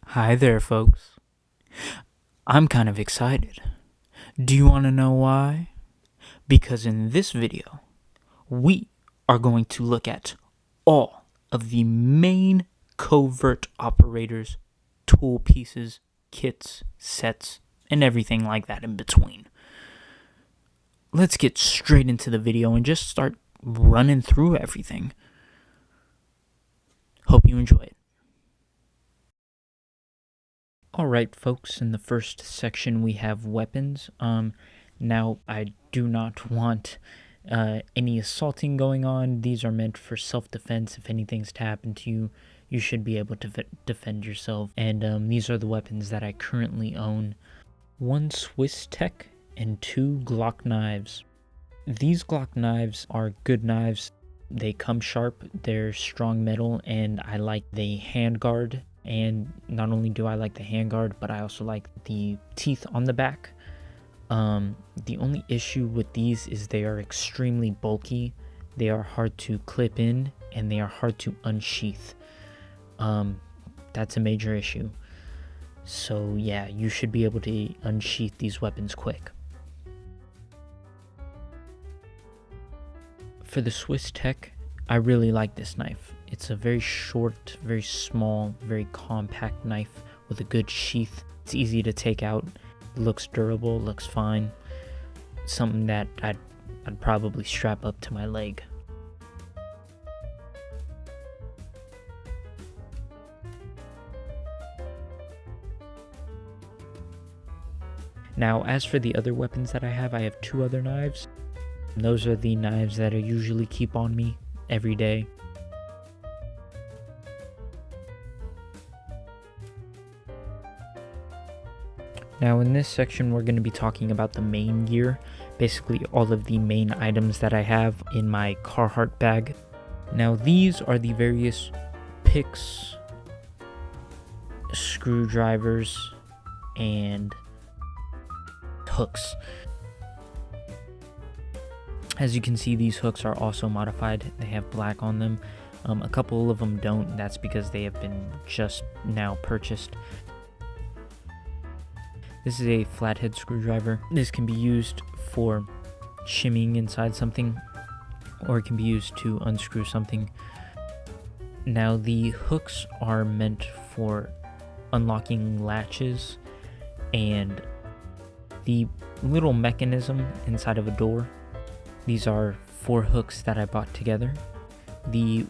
Hi there, folks. I'm kind of excited. Do you want to know why? Because in this video, we are going to look at all of the main covert operators, tool pieces, kits, sets, and everything like that in between. Let's get straight into the video and just start running through everything. Hope you enjoy it. Alright, folks, in the first section we have weapons. Now, I do not want any assaulting going on. These are meant for self-defense. If anything's to happen to you, you should be able to defend yourself. And these are the weapons that I currently own. 1 Swiss Tech and 2 Glock knives. These Glock knives are good knives. They come sharp, they're strong metal, and I like the handguard. And not only do I like the handguard, but I also like the teeth on the back. The only issue with these is they are extremely bulky. They are hard to clip in, and they are hard to unsheath. That's a major issue. So yeah, you should be able to unsheath these weapons quick. For the Swiss Tech, I really like this knife. It's a very short, very small, very compact knife with a good sheath. It's easy to take out, looks durable, looks fine. Something that I'd probably strap up to my leg. Now, as for the other weapons that I have 2 other knives. Those are the knives that I usually keep on me every day. Now in this section we're going to be talking about the main gear, basically all of the main items that I have in my Carhartt bag. Now these are the various picks, screwdrivers, and hooks. As you can see, these hooks are also modified. They have black on them. A couple of them don't. That's because they have been just now purchased. This is a flathead screwdriver. This can be used for shimmying inside something, or it can be used to unscrew something. Now the hooks are meant for unlocking latches and the little mechanism inside of a door. These are 4 hooks that I bought together. The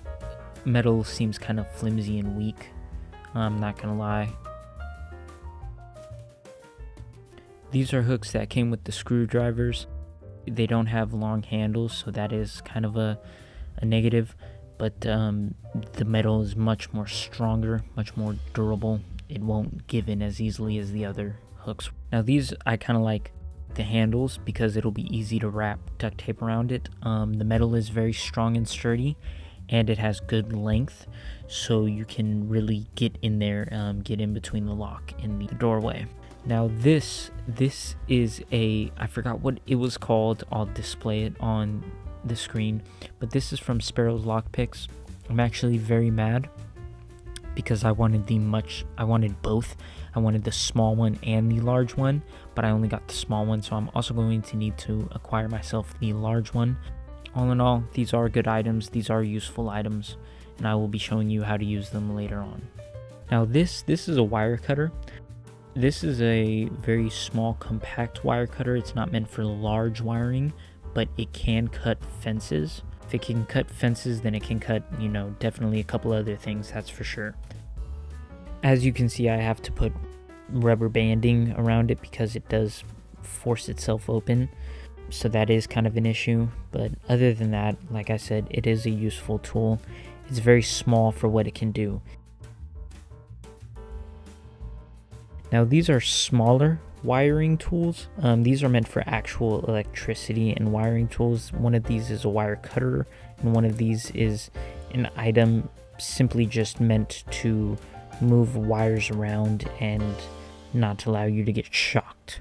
metal seems kind of flimsy and weak, I'm not gonna lie. These are hooks that came with the screwdrivers. They don't have long handles, so that is kind of a negative, but the metal is much more stronger, much more durable. It won't give in as easily as the other hooks. Now these I kind of like the handles because it'll be easy to wrap duct tape around it. The metal is very strong and sturdy, and it has good length, so you can really get in there, get in between the lock and the doorway. Now this is I forgot what it was called. I'll display it on the screen, but this is from Sparrow's Lockpicks. I'm actually very mad because I wanted both. I wanted the small one and the large one, but I only got the small one, so I'm also going to need to acquire myself the large one. All in all, these are good items, these are useful items, and I will be showing you how to use them later on. Now this is a wire cutter. This is a very small, compact wire cutter. It's not meant for large wiring, but it can cut fences. If it can cut fences, then it can cut, definitely a couple other things, that's for sure. As you can see, I have to put rubber banding around it because it does force itself open, so that is kind of an issue. But other than that, like I said, it is a useful tool. It's very small for what it can do. Now these are smaller wiring tools. These are meant for actual electricity and wiring tools. One of these is a wire cutter, and one of these is an item simply just meant to move wires around and not allow you to get shocked.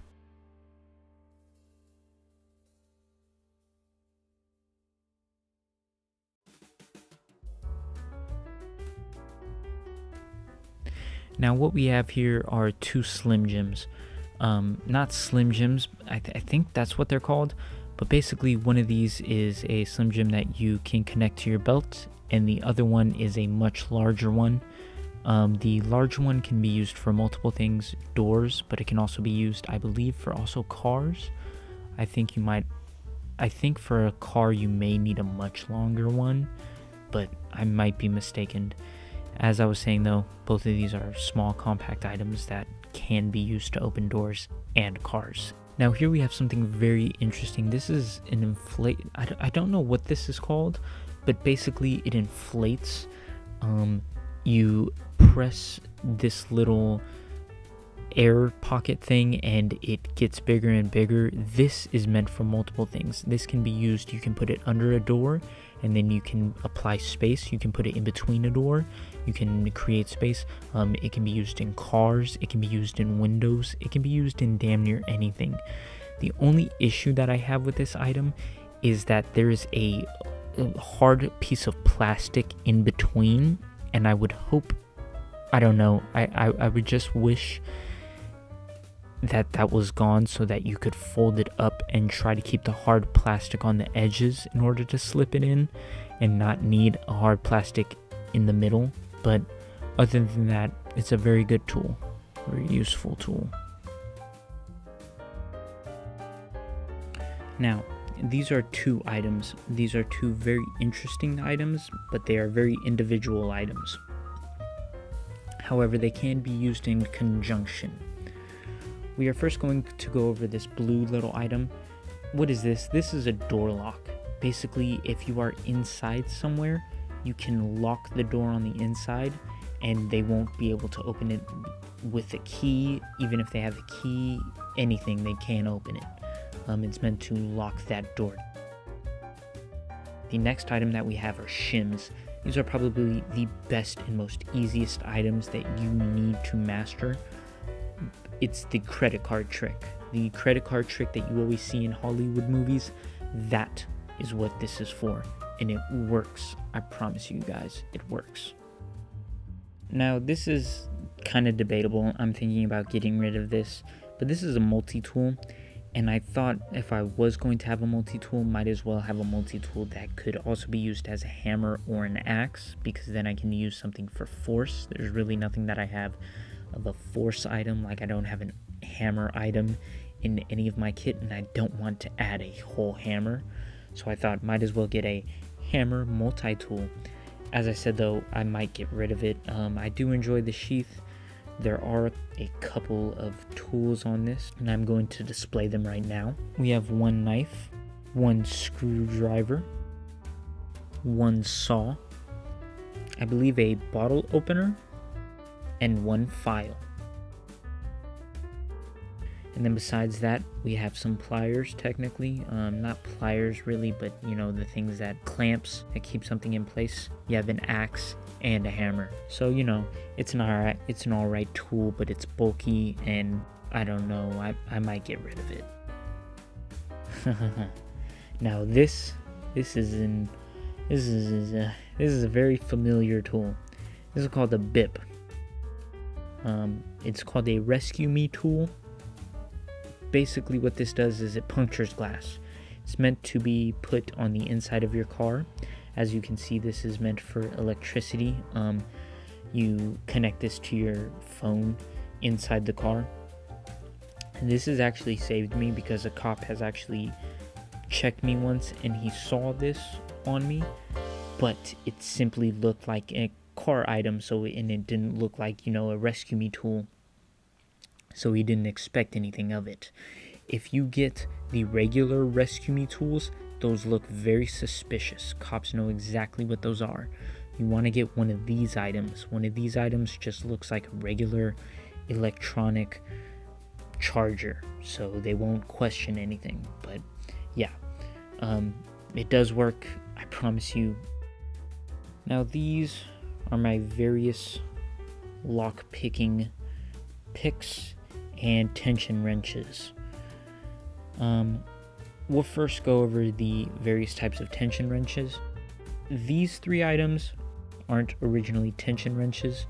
Now what we have here are two Slim Jims. Not Slim Jims, I think that's what they're called, but basically one of these is a Slim Jim that you can connect to your belt, and the other one is a much larger one. The large one can be used for multiple things, doors, but it can also be used, I believe, for also cars. I think for a car you may need a much longer one, but I might be mistaken. As I was saying though, both of these are small compact items that can be used to open doors and cars. Now here we have something very interesting. This is an inflate. I don't know what this is called, but basically it inflates. You press this little air pocket thing and it gets bigger and bigger. This is meant for multiple things. This can be used, you can put it under a door and then you can apply space. You can put it in between a door, you can create space. It can be used in cars, it can be used in windows, it can be used in damn near anything. The only issue that I have with this item is that there is a hard piece of plastic in between, and I would hope, I don't know, I would just wish that was gone so that you could fold it up and try to keep the hard plastic on the edges in order to slip it in and not need a hard plastic in the middle. But other than that, it's a very good tool, very useful tool. Now, these are two items. These are two very interesting items, but they are very individual items. However, they can be used in conjunction. We are first going to go over this blue little item. What is this? This is a door lock. Basically, if you are inside somewhere, you can lock the door on the inside and they won't be able to open it with a key. Even if they have a key, anything, they can't open it. It's meant to lock that door. The next item that we have are shims. These are probably the best and most easiest items that you need to master. It's the credit card trick. The credit card trick that you always see in Hollywood movies, that is what this is for. And it works. I promise you guys, it works. Now, this is kind of debatable. I'm thinking about getting rid of this, but this is a multi-tool. And I thought if I was going to have a multi-tool, might as well have a multi-tool that could also be used as a hammer or an axe, because then I can use something for force. There's really nothing that I have of a force item. Like, I don't have a hammer item in any of my kit, and I don't want to add a whole hammer. So I thought might as well get a hammer multi-tool. As I said though, I might get rid of it. I do enjoy the sheath. There are a couple of tools on this, and I'm going to display them right now. We have one knife, one screwdriver, one saw, I believe a bottle opener, and one file. And then besides that, we have some pliers, technically. Not pliers really, but you know, the things that clamps that keep something in place. You have an axe and a hammer. So, you know, it's an alright tool, but it's bulky, and I don't know, I might get rid of it. Now this is a very familiar tool. This is called a BIP. It's called a Rescue Me tool. Basically what this does is it punctures glass. It's meant to be put on the inside of your car. As you can see, this is meant for electricity. You connect this to your phone inside the car. And this has actually saved me because a cop has actually checked me once and he saw this on me, but it simply looked like a car item, and it didn't look like, you know, a Rescue Me tool. So he didn't expect anything of it. If you get the regular Rescue Me tools, those look very suspicious. Cops know exactly what those are. You want to get one of these items. One of these items just looks like a regular electronic charger, so they won't question anything. But yeah, it does work, I promise you. Now these are my various lock picking picks and tension wrenches. We'll first go over the various types of tension wrenches. These three items aren't originally tension wrenches.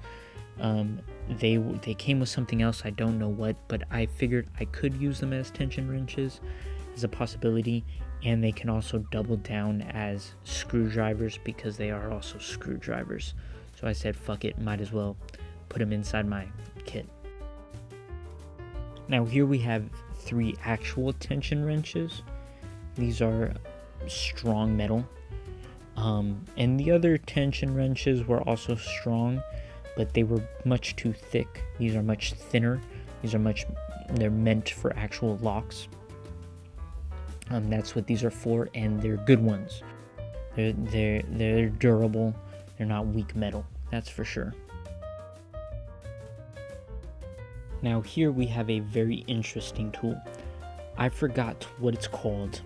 They came with something else, I don't know what, but I figured I could use them as tension wrenches as a possibility, and they can also double down as screwdrivers because they are also screwdrivers. So I said, fuck it, might as well put them inside my kit. Now here we have 3 actual tension wrenches. These are strong metal. And the other tension wrenches were also strong, but they were much too thick. These are much thinner. They're meant for actual locks. That's what these are for, and they're good ones. They're durable. They're not weak metal, that's for sure. Now here we have a very interesting tool. I forgot what it's called,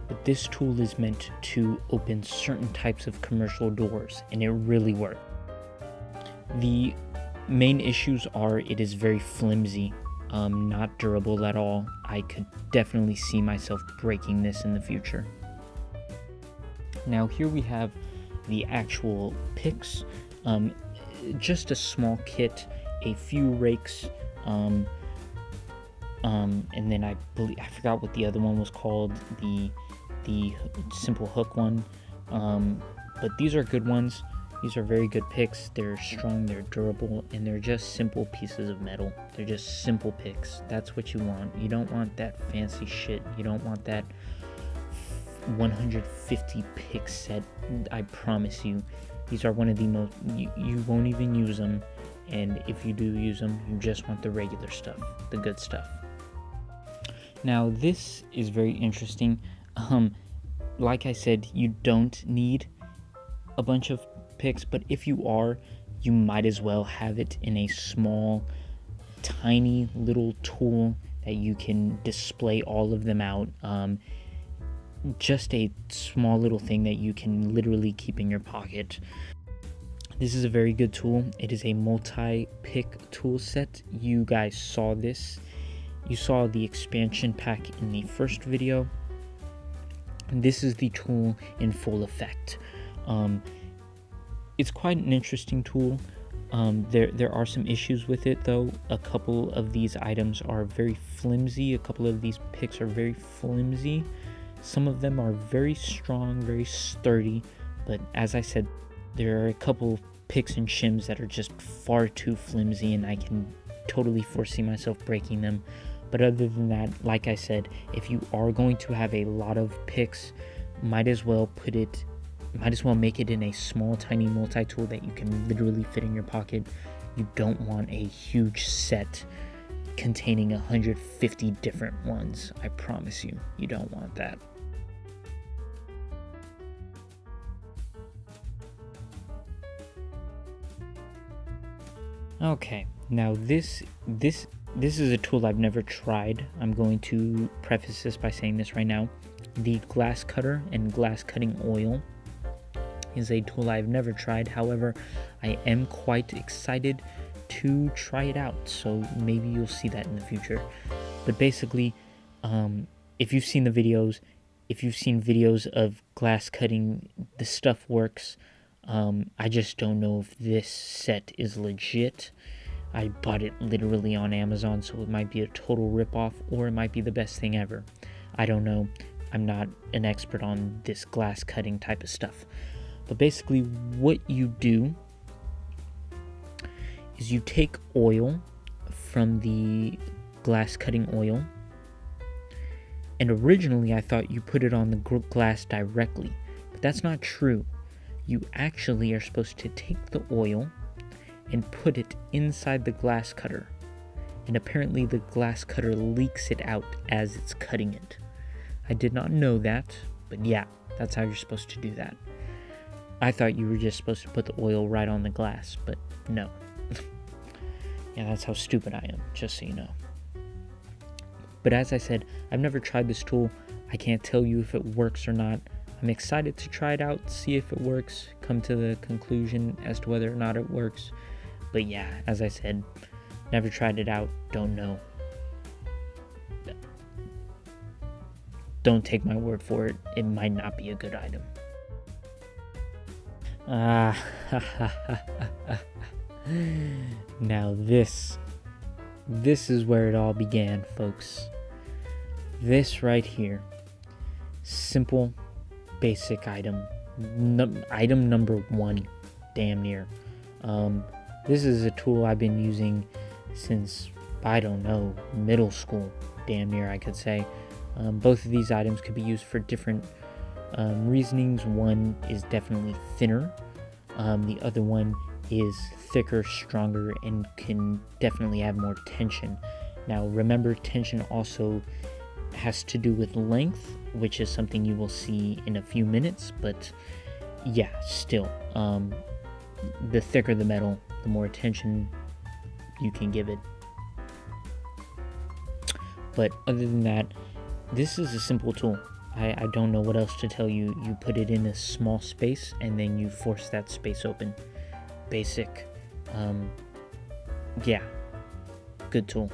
but this tool is meant to open certain types of commercial doors, and it really worked. The main issues are it is very flimsy, not durable at all. I could definitely see myself breaking this in the future. Now here we have the actual picks, just a small kit, a few rakes, and then I forgot what the other one was called, the simple hook one, but these are good ones. These are very good picks. They're strong, they're durable, and they're just simple pieces of metal. They're just simple picks. That's what you want. You don't want that fancy shit. You don't want that 150 pick set. I promise you, these are one of the most, you won't even use them, and if you do use them, you just want the regular stuff, the good stuff. Now this is very interesting. Like I said, you don't need a bunch of picks, but if you are, you might as well have it in a small, tiny little tool that you can display all of them out. Just a small little thing that you can literally keep in your pocket. This is a very good tool. It is a multi-pick tool set. You guys saw this. You saw the expansion pack in the first video. This is the tool in full effect. It's quite an interesting tool. There are some issues with it though. A couple of these items are very flimsy. A couple of these picks are very flimsy. Some of them are very strong, very sturdy. But as I said, there are a couple picks and shims that are just far too flimsy, and I can totally foresee myself breaking them. But other than that, like I said, if you are going to have a lot of picks, might as well make it in a small, tiny multi-tool that you can literally fit in your pocket. You don't want a huge set containing 150 different ones. I promise you, you don't want that. Okay, now this is a tool I've never tried. I'm going to preface this by saying this right now. The glass cutter and glass cutting oil is a tool I've never tried. However, I am quite excited to try it out, so maybe you'll see that in the future. But basically, if you've seen the videos, if you've seen videos of glass cutting, the stuff works. I just don't know if this set is legit. I bought it literally on Amazon, so it might be a total ripoff, or it might be the best thing ever. I don't know. I'm not an expert on this glass cutting type of stuff. But basically what you do is you take oil from the glass cutting oil, and originally I thought you put it on the glass directly, but that's not true. You actually are supposed to take the oil and put it inside the glass cutter, and apparently the glass cutter leaks it out as it's cutting it. I did not know that, but yeah, that's how you're supposed to do that. I thought you were just supposed to put the oil right on the glass, but no. Yeah, that's how stupid I am, just so you know. But as I said, I've never tried this tool. I can't tell you if it works or not. I'm excited to try it out, see if it works, come to the conclusion as to whether or not it works. But yeah, as I said, never tried it out, don't know. Don't take my word for it, it might not be a good item. Now this is where it all began, folks. This right here, simple, basic item, item number 1, damn near. This is a tool I've been using since, I don't know, middle school, damn near I could say. Both of these items could be used for different reasonings. One is definitely thinner. The other one is thicker, stronger, and can definitely have more tension. Now remember, tension also has to do with length, which is something you will see in a few minutes, but yeah, still, the thicker the metal, the more tension you can give it. But other than that, this is a simple tool. I don't know what else to tell you. You put it in a small space and then you force that space open. Basic. Yeah. Good tool.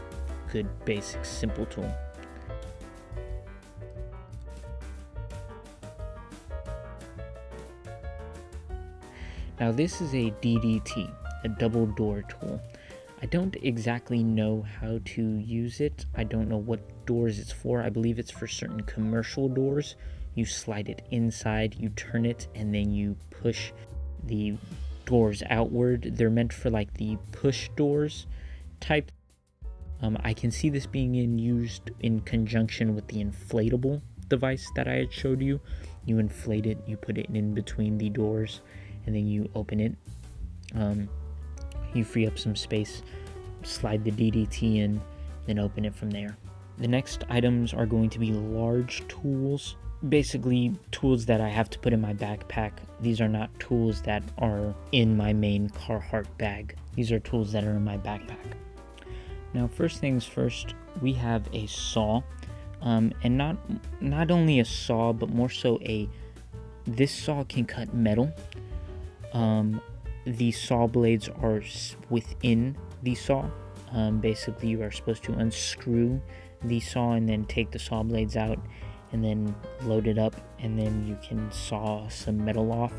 Good, basic, simple tool. Now this is a DDT, a double door tool. I don't exactly know how to use it. I don't know what doors it's for. I believe it's for certain commercial doors. You slide it inside, you turn it, and then you push the doors outward. They're meant for like the push doors type. I can see this being used in conjunction with the inflatable device that I had showed you. You inflate it, you put it in between the doors, and then you open it. You free up some space, slide the DDT in, then open it from there. The next items are going to be large tools, basically tools that I have to put in my backpack. These are not tools that are in my main Carhartt bag. These are tools that are in my backpack. Now, first things first, we have a saw, and not only a saw, but more so this saw can cut metal. The saw blades are within the saw. Basically, you are supposed to unscrew the saw and then take the saw blades out and then load it up, and then you can saw some metal off.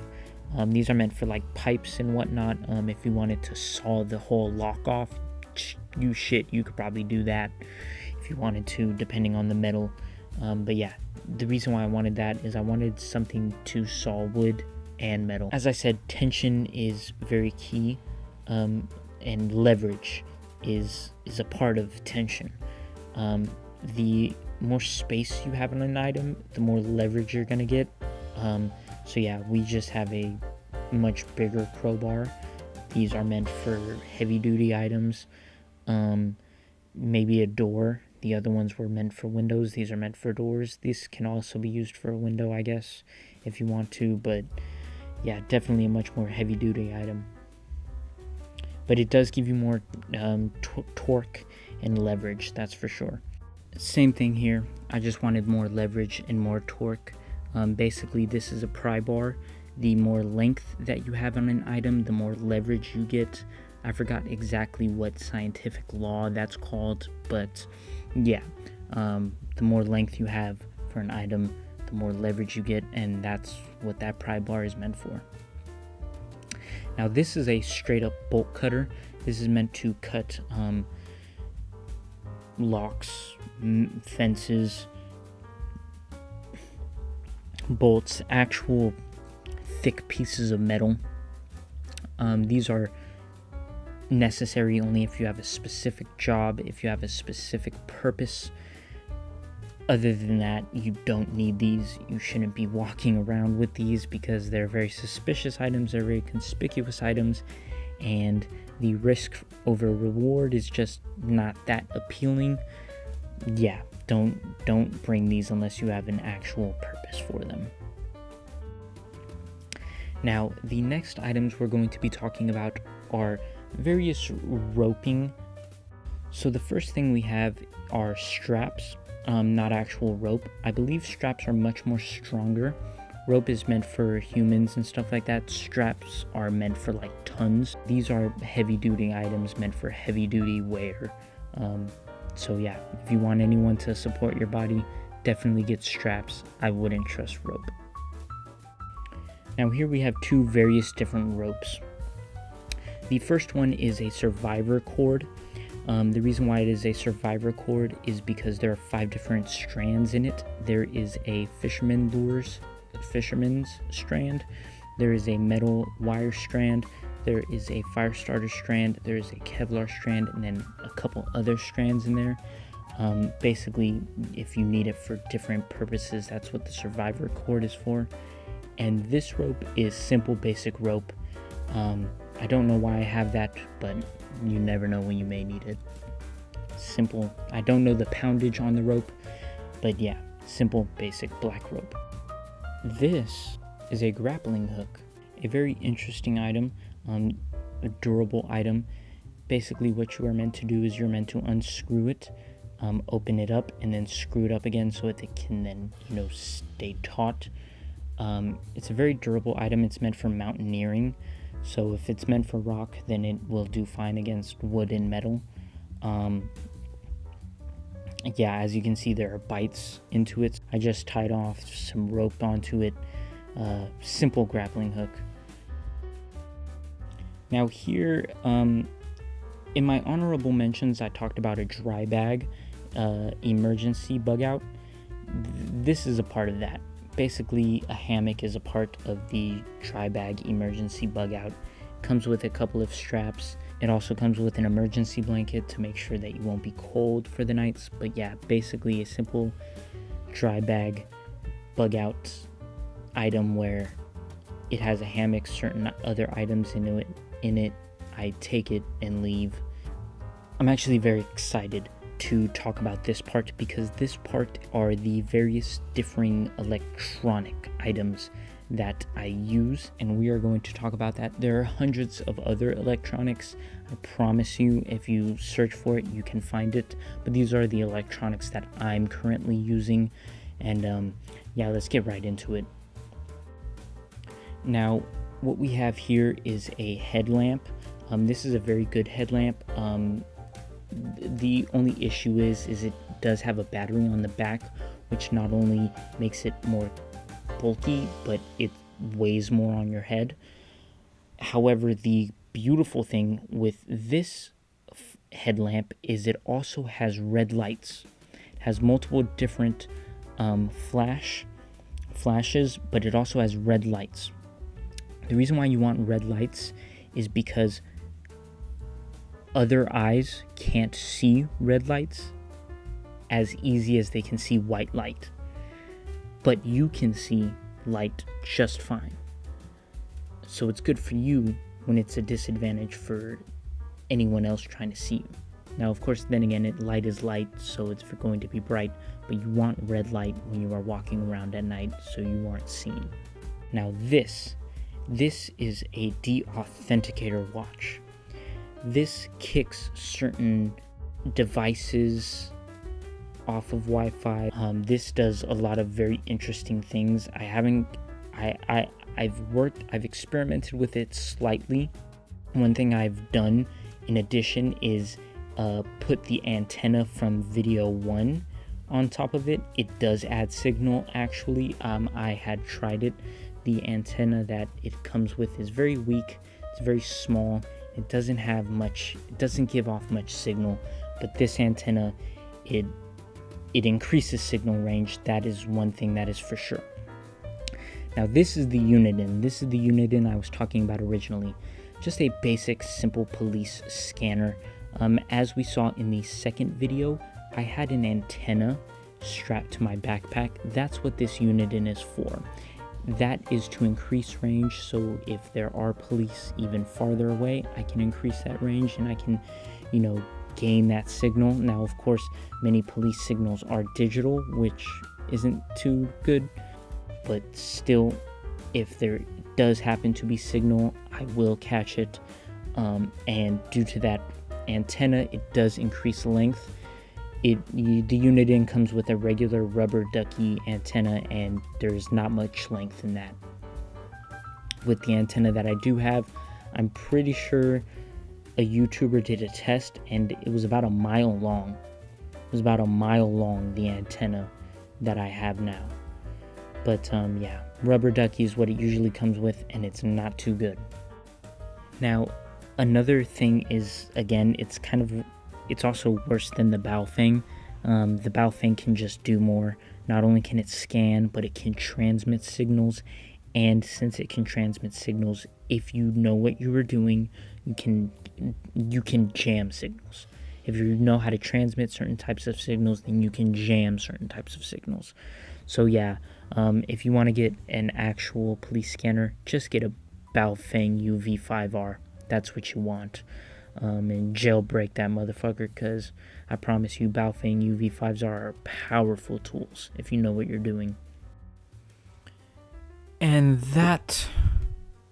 These are meant for like pipes and whatnot. If you wanted to saw the whole lock off, you could probably do that if you wanted to, depending on the metal. But yeah, the reason why I wanted that is I wanted something to saw wood and metal. As I said, tension is very key, and leverage is a part of tension. The more space you have on an item, the more leverage you're gonna get. So yeah, we just have a much bigger crowbar. These are meant for heavy duty items. Maybe a door. The other ones were meant for windows. These are meant for doors. This can also be used for a window, I guess, if you want to, but yeah, definitely a much more heavy duty item. But it does give you more torque and leverage, that's for sure. Same thing here. I just wanted more leverage and more torque. Basically, this is a pry bar. The more length that you have on an item, the more leverage you get. I forgot exactly what scientific law that's called, but yeah, the more length you have for an item, the more leverage you get, and that's what that pry bar is meant for. Now this is a straight up bolt cutter. This is meant to cut locks, fences, bolts, actual thick pieces of metal. These are necessary only if you have a specific job, if you have a specific purpose. Other than that, you don't need these. You shouldn't be walking around with these because they're very suspicious items, they're very conspicuous items, and the risk over reward is just not that appealing. Yeah, don't bring these unless you have an actual purpose for them. Now, the next items we're going to be talking about are various roping. So the first thing we have are straps, not actual rope. I believe straps are much more stronger. Rope is meant for humans and stuff like that. Straps are meant for like tons. These are heavy duty items meant for heavy duty wear. So yeah, if you want anyone to support your body, definitely get straps. I wouldn't trust rope. Now here we have two various different ropes. The first one is a survivor cord. The reason why it is a survivor cord is because there are 5 different strands in it. There is a fisherman's strand, there is a metal wire strand, there is a fire starter strand, there is a Kevlar strand, and then a couple other strands in there. Basically, if you need it for different purposes, that's what the survivor cord is for. And this rope is simple, basic rope. I don't know why I have that, but you never know when you may need it. Simple. I don't know the poundage on the rope, but yeah, simple, basic black rope. This is a grappling hook, a very interesting item, a durable item. Basically, what you are meant to do is you're meant to unscrew it, open it up, and then screw it up again so that it can then, stay taut. It's a very durable item. It's meant for mountaineering. So if it's meant for rock, then it will do fine against wood and metal. Yeah, as you can see, there are bites into it. I just tied off some rope onto it. Simple grappling hook. Now here, in my honorable mentions, I talked about a dry bag emergency bug out. This is a part of that. Basically, a hammock is a part of the dry bag emergency bug out. Comes with a couple of straps. It also comes with an emergency blanket to make sure that you won't be cold for the nights. But yeah, basically a simple dry bag bug out item where it has a hammock, certain other items in it. I take it and leave. I'm actually very excited to talk about this part because this part are the various differing electronic items that I use, and we are going to talk about that. There are hundreds of other electronics. I promise you, if you search for it, you can find it, but these are the electronics that I'm currently using. And yeah, let's get right into it. Now, what we have here is a headlamp. This is a very good headlamp. The only issue is it does have a battery on the back, which not only makes it more bulky, but it weighs more on your head. However, the beautiful thing with this headlamp is it also has red lights. It has multiple different flashes, but it also has red lights. The reason why you want red lights is because other eyes can't see red lights as easy as they can see white light, but you can see light just fine. So it's good for you when it's a disadvantage for anyone else trying to see you. Now, of course, then again, light is light, so it's going to be bright, but you want red light when you are walking around at night so you aren't seen. Now this is a de-authenticator watch. This kicks certain devices off of Wi-Fi. This does a lot of very interesting things. I've experimented with it slightly. One thing I've done in addition is put the antenna from video 1 on top of it. It does add signal actually. I had tried it. The antenna that it comes with is very weak. It's very small. It doesn't give off much signal, but this antenna, it increases signal range. That is one thing that is for sure. Now this is the Uniden. This is the Uniden I was talking about originally. Just a basic, simple police scanner. As we saw in the second video, I had an antenna strapped to my backpack. That's what this Uniden is for. That is to increase range, so if there are police even farther away, I can increase that range and I can, gain that signal. Now, of course, many police signals are digital, which isn't too good, but still, if there does happen to be signal, I will catch it. And due to that antenna, it does increase length. The Uniden comes with a regular rubber ducky antenna, and there's not much length in that. With the antenna that I do have, I'm pretty sure a YouTuber did a test, and it was about a mile long. It was about a mile long, the antenna that I have now. But yeah, rubber ducky is what it usually comes with, and it's not too good. Now, Another thing is, again, it's also worse than the bow thing. The bow thing can just do more. Not only can it scan, but it can transmit signals. And since it can transmit signals, if you know what you are doing, you can jam signals. If you know how to transmit certain types of signals, then you can jam certain types of signals. So yeah, if you want to get an actual police scanner, just get a Baofeng UV5R. That's what you want. And jailbreak that motherfucker, because I promise you, Baofeng UV5s are powerful tools if you know what you're doing. And that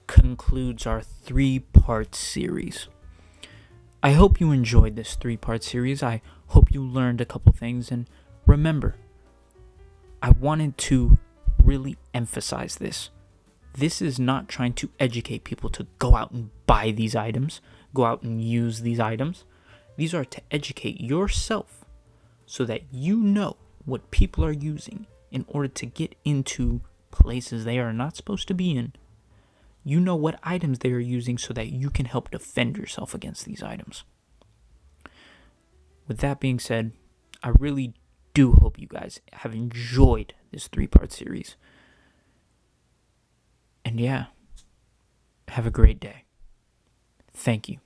concludes our 3-part series. I hope you enjoyed this 3-part series. I hope you learned a couple things. And remember, I wanted to really emphasize this. This is not trying to educate people to go out and buy these items, go out and use these items. These are to educate yourself so that you know what people are using in order to get into places they are not supposed to be in. You know what items they are using so that you can help defend yourself against these items. With that being said, I really do hope you guys have enjoyed this 3-part series. And yeah, have a great day. Thank you.